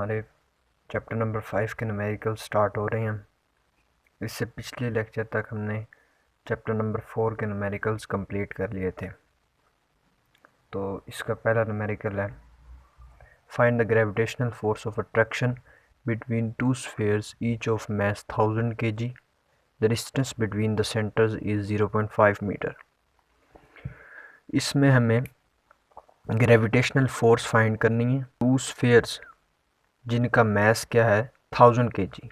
हमारे chapter number 5 के numerical start हो रहे हैं। इससे पिछले लेक्चर तक हमने चैप्टर नंबर 4 के न्यूमेरिकल्स कंप्लीट कर लिए थे। तो इसका पहला न्यूमेरिकल है, find the gravitational force of attraction between two spheres each of mass 1000 kg। The distance between the centres is 0.5 metre. इसमें हमें ग्रेविटेशनल फोर्स फाइंड करनी है टू स्फीयर्स जिनका मास क्या है 1000 kg,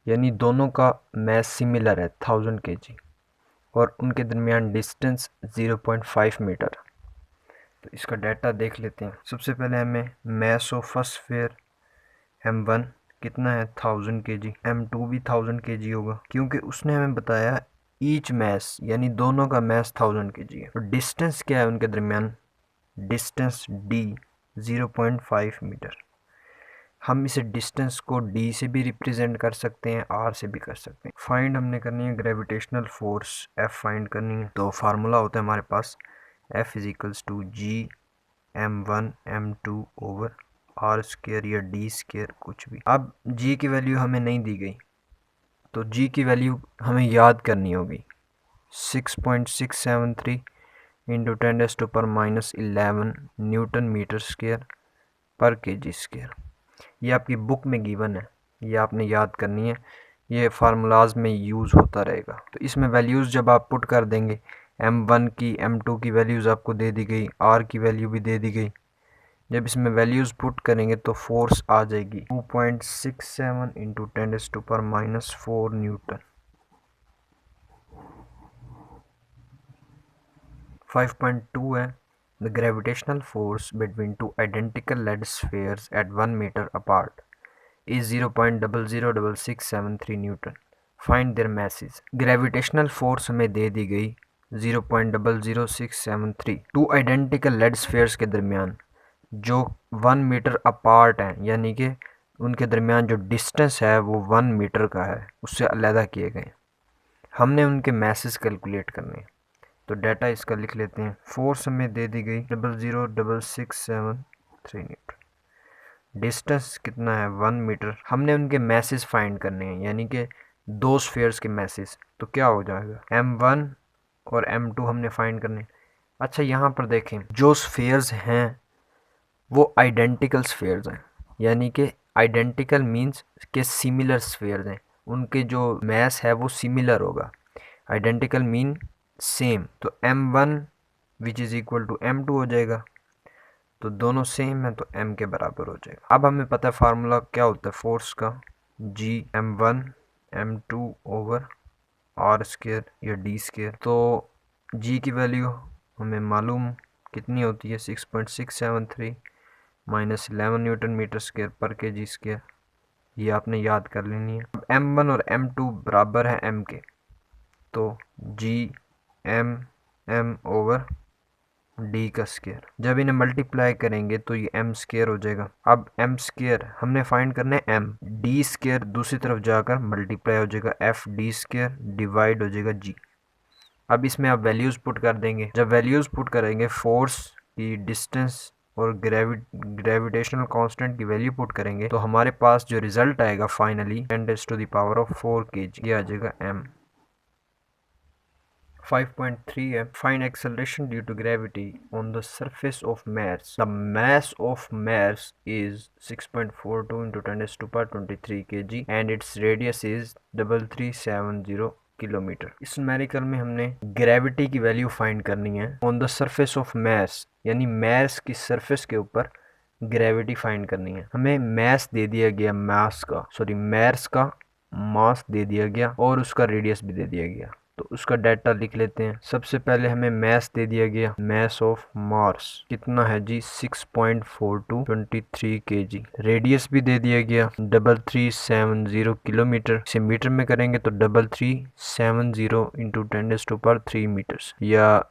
यानी दोनों का मास सिमिलर है 1000 kg और उनके दरमियान डिस्टेंस 0.5 मीटर। तो इसका डाटा देख लेते हैं। सबसे पहले हमें mass of first sphere m1 कितना है 1000 kg, m2 भी 1000 kg होगा क्योंकि उसने हमें बताया ईच मास यानी दोनों का मास 1000 kg है। और डिस्टेंस क्या है उनके दरमियान, डिस्टेंस d 0.5 मीटर। हम इसे डिस्टेंस को d से भी रिप्रेजेंट कर सकते हैं, r से भी कर सकते हैं। फाइंड हमने करनी है ग्रेविटेशनल फोर्स F फाइंड करनी है। तो फार्मूला होता है हमारे पास F is equals to G m1 m2 over r square या d स्क्वायर कुछ भी। अब G की वैल्यू हमें नहीं दी गई तो G की वैल्यू हमें याद करनी होगी 6.673 इंटू 10⁻⁻11 न्यूटन मीटर स्क्वायर पर kg स्क्वायर। ये आपकी बुक में गिवन है, ये आपने याद करनी है, ये फार्मूलाज में यूज़ होता रहेगा। तो इसमें वैल्यूज़ जब आप पुट कर देंगे, m1 की m2 की वैल्यूज़ आपको दे दी गई, r की वैल्यू भी दे दी गई। जब इसमें वैल्यूज़ पुट करेंगे तो फोर्स आ जाएगी 2.67 इंटू 10⁻⁻4 न्यूटन। 5.2 है, the gravitational force between two identical lead spheres at 1 metre apart is 0.006673 newton. Find their masses। Gravitational force हमें दे दी गई 0.00673 टू आइडेंटिकल लेड स्फीयर्स के दरमियान जो 1 मीटर अपार्ट हैं, यानी कि उनके दरमियान जो डिस्टेंस है वो 1 मीटर का है, उससे अलहदा किए गए। हमने उनके masses कैलकुलेट करने हैं। तो डाटा इसका लिख लेते हैं। फोर्स हमें दे दी गई 0.00673 न्यूटन। डिस्टेंस कितना है 1 मीटर। हमने उनके मैसेज फाइंड करने हैं, यानी कि दो स्फीयर्स के मैसेज। तो क्या हो जाएगा m1 और m2 हमने फाइंड करने। अच्छा यहाँ पर देखें, जो स्फीयर्स हैं वो आइडेंटिकल स्फीयर्स हैं, यानी कि आइडेंटिकल मींस के सिमिलर स्फीयर्स हैं, उनके जो मैस है वो सिमिलर होगा। आइडेंटिकल मीन सेम, तो m1 which is equal to m2 हो जाएगा। तो दोनों सेम है तो m के बराबर हो जाएगा। अब हमें पता है फार्मूला क्या होता है फोर्स का, G m1 m2 over r square या d स्क्वायर। तो G की वैल्यू हमें मालूम कितनी होती है 6.673 माइनस 11 न्यूटन मीटर स्क्वायर पर kg स्क्वायर। ये आपने याद कर लेनी है। अब m1 और m2 बराबर है m के, तो G m ओवर d का स्क्वायर। जब इन्हें मल्टीप्लाई करेंगे तो ये m स्क्वायर हो जाएगा। अब m स्क्वायर हमने फाइंड करना है m, d स्क्वायर दूसरी तरफ जाकर मल्टीप्लाई हो जाएगा f d स्क्वायर डिवाइड हो जाएगा g। अब इसमें आप वैल्यूज़ पुट कर देंगे। जब वैल्यूज़ पुट करेंगे फोर्स की, डिस्टेंस और ग्रेविटेशनल कांस्टेंट की वैल्यू पुट करेंगे तो हमारे पास जो रिजल्ट आएगा फाइनली 10⁻⁴ kg, ये आ जाएगा m। 5.3 है, find acceleration due to gravity on the surface of Mars. The mass of Mars is 6.42 into 10⁻23 kg and its radius is 3370 kilometre. इस न्यूमेरिकल में हमने ग्रेविटी की वैल्यू फाइंड करनी है on the surface of Mars, यानी Mars की surface के ऊपर ग्रेविटी फाइंड करनी है। हमें मास दे दिया गया, मास का मास दे दिया गया और उसका रेडियस भी दे दिया गया। तो उसका डाटा लिख लेते हैं। सबसे पहले हमें मास दे दिया गया, मास ऑफ मार्स कितना है जी 6.4223 kg। रेडियस भी दे दिया गया 3370 किलोमीटर। इसे मीटर में करेंगे तो 3370 इंटू 10⁻³ मीटर्स, या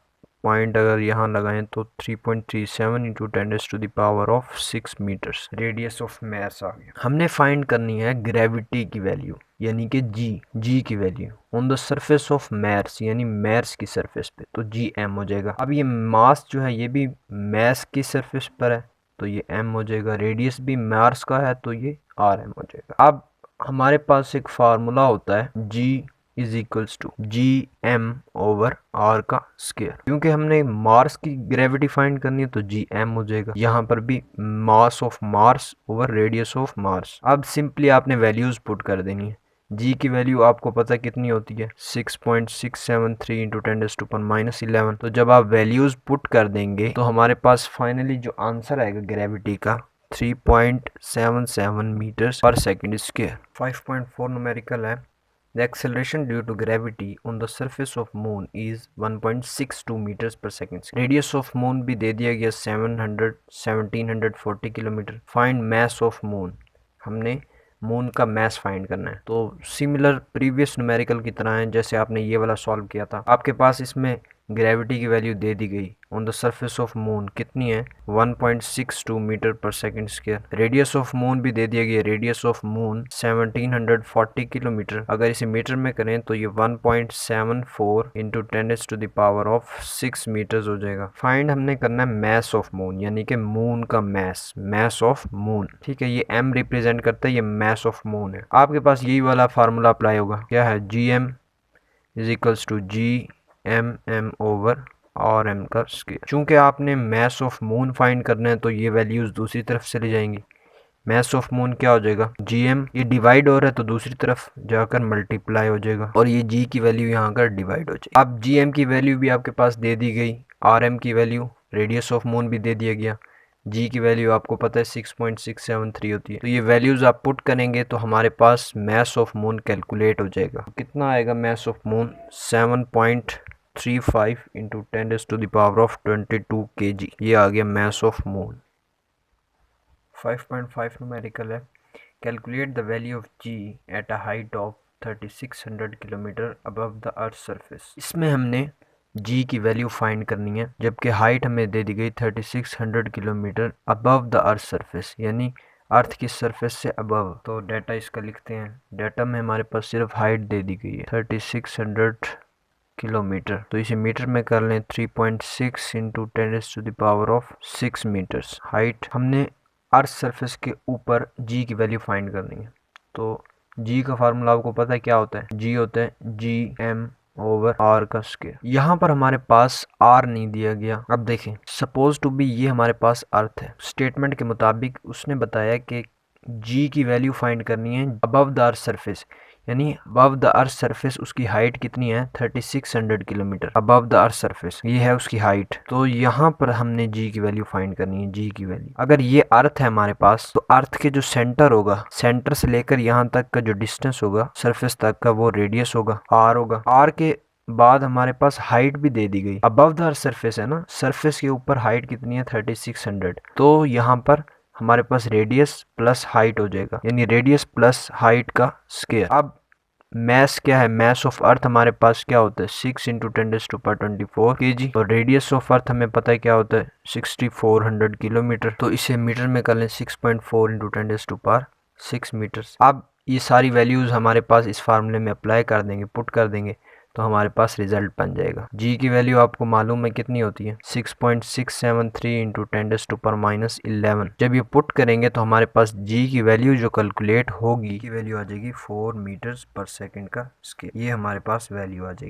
पॉइंट अगर यहाँ लगाएं तो 3.37 into 10⁻⁶ meters radius of mass आ गया। हमने फाइंड करनी है ग्रेविटी की वैल्यू, यानी कि जी की value on the surface of Mars, यानी मार्स की सरफेस पे, तो Gm हो जाएगा। अब ये मास जो है ये भी मास की सरफेस पर है तो ये m हो जाएगा, रेडियस भी मार्स का है तो ये rm हो जाएगा। अब हमारे पास एक फार्मूला होता है g is equals to G M over R का स्क्वायर। क्योंकि हमने मार्स की ग्रेविटी फाइंड करनी है तो जी एम हो जाएगा। यहाँ पर भी मास of Mars over radius of Mars. अब सिंपली आपने वैल्यूज पुट कर देनी है। जी की वैल्यू आपको पता कितनी होती है 6.673 इंटू 10⁻⁻11। तो जब आप वैल्यूज पुट कर देंगे तो हमारे पास फाइनली जो आंसर आएगा ग्रेविटी का 3.77 मीटर्स पर सेकेंड स्क्वायर। 5.4 न्यूमेरिकल है। The acceleration due to gravity on the surface of moon is 1.62 meters per second. Radius of moon भी दे दिया गया 1740 kilometre. Find mass of moon, हमने मून का मैस फाइंड करना है। तो सिमिलर प्रीवियस न्यूमेरिकल की तरह है जैसे आपने ये वाला सॉल्व किया था। आपके पास इसमें ग्रेविटी की वैल्यू दे दी गई on the surface of moon कितनी है 1.62 मीटर पर second square. Radius of moon भी दे दिया गया, रेडियस ऑफ मून 1740 किलोमीटर। अगर इसे मीटर में करें तो ये 1.74 इंटू 10⁻⁶ मीटर्स हो जाएगा। फाइंड हमने करना है मैस ऑफ मून, यानी कि मून का मैस ऑफ मून। ठीक है, ये m रिप्रेजेंट करता है, ये मैस ऑफ मून है। आपके पास यही वाला फार्मूला अप्लाई होगा, क्या है gm is equals to m over और m का स्क्वायर। चूंकि आपने मैस ऑफ मून फाइंड करना है तो ये वैल्यूज दूसरी तरफ चली जाएंगी। मैस ऑफ मून क्या हो जाएगा gm, ये डिवाइड हो रहा है तो दूसरी तरफ जाकर मल्टीप्लाई हो जाएगा और ये g की वैल्यू यहाँ कर डिवाइड हो जाएगी। अब gm की वैल्यू भी आपके पास दे दी गई, rm की वैल्यू, रेडियस ऑफ मून भी दे दिया गया, g की वैल्यू आपको पता है 6.673 होती है। तो ये वैल्यूज आप पुट करेंगे तो हमारे पास मैस ऑफ मून कैलकुलेट हो जाएगा। कितना आएगा mass of moon 7.35 into 10⁻22 kg। ये आ गया मैस ऑफ मून। 5.5 न्यूमेरिकल है। Calculate the value of g at a height of 3600 kilometre above the earth surface. इसमें हमने g की वैल्यू फाइंड करनी है जबकि हाइट हमें दे दी गई 3600 kilometre above the earth surface, यानी अर्थ की सरफेस से अबव। तो डाटा इसका लिखते हैं। डाटा में हमारे पास सिर्फ हाइट दे दी गई है 3600 किलोमीटर, तो इसे मीटर में कर लें 3.6 इंटू 10⁻⁶ मीटर्स। हाइट हमने अर्थ सरफेस के ऊपर g की वैल्यू फाइंड करनी है। तो g का फार्मूला आपको पता है क्या होता है, g होता है gm ओवर r का स्क्वायर। यहाँ पर हमारे पास r नहीं दिया गया। अब देखें, सपोज टू बी ये हमारे पास अर्थ है। स्टेटमेंट के मुताबिक उसने बताया कि g की वैल्यू फाइंड करनी है अबव द अर्थ सरफेस, यानी अबव द अर्थ सरफेस उसकी हाइट कितनी है 3600 kilometre above the earth surface, ये है उसकी हाइट। तो यहाँ पर हमने g की वैल्यू फाइंड करनी है। g की वैल्यू, अगर ये अर्थ है हमारे पास तो अर्थ के जो सेंटर होगा, सेंटर से लेकर यहाँ तक का जो डिस्टेंस होगा सरफेस तक का, वो रेडियस होगा r होगा। r के बाद हमारे पास हाइट भी दे दी गई, अबव द अर्थ सरफेस है ना, सरफेस के ऊपर हाइट कितनी है 3600। तो यहाँ पर हमारे पास रेडियस प्लस हाइट हो जाएगा, यानी रेडियस प्लस हाइट का स्क्वायर। अब मैस क्या है, मैस ऑफ अर्थ हमारे पास क्या होता है 6 इंटू 10⁻24 kg। और रेडियस ऑफ अर्थ हमें पता है क्या होता है 6400 किलोमीटर। तो इसे मीटर में कर लें 6.4 इंटू 10⁻6 मीटर्स। अब ये सारी वैल्यूज हमारे पास इस फार्मूले में अप्लाई कर देंगे, पुट कर देंगे तो हमारे पास रिजल्ट बन जाएगा। g की वैल्यू आपको मालूम है कितनी होती है 6.673 इंटू 10⁻11। जब ये पुट करेंगे तो हमारे पास g की वैल्यू जो कैलकुलेट होगी की वैल्यू आ जाएगी 4 मीटर्स पर सेकंड का स्क्वायर। ये हमारे पास वैल्यू आ जाएगी।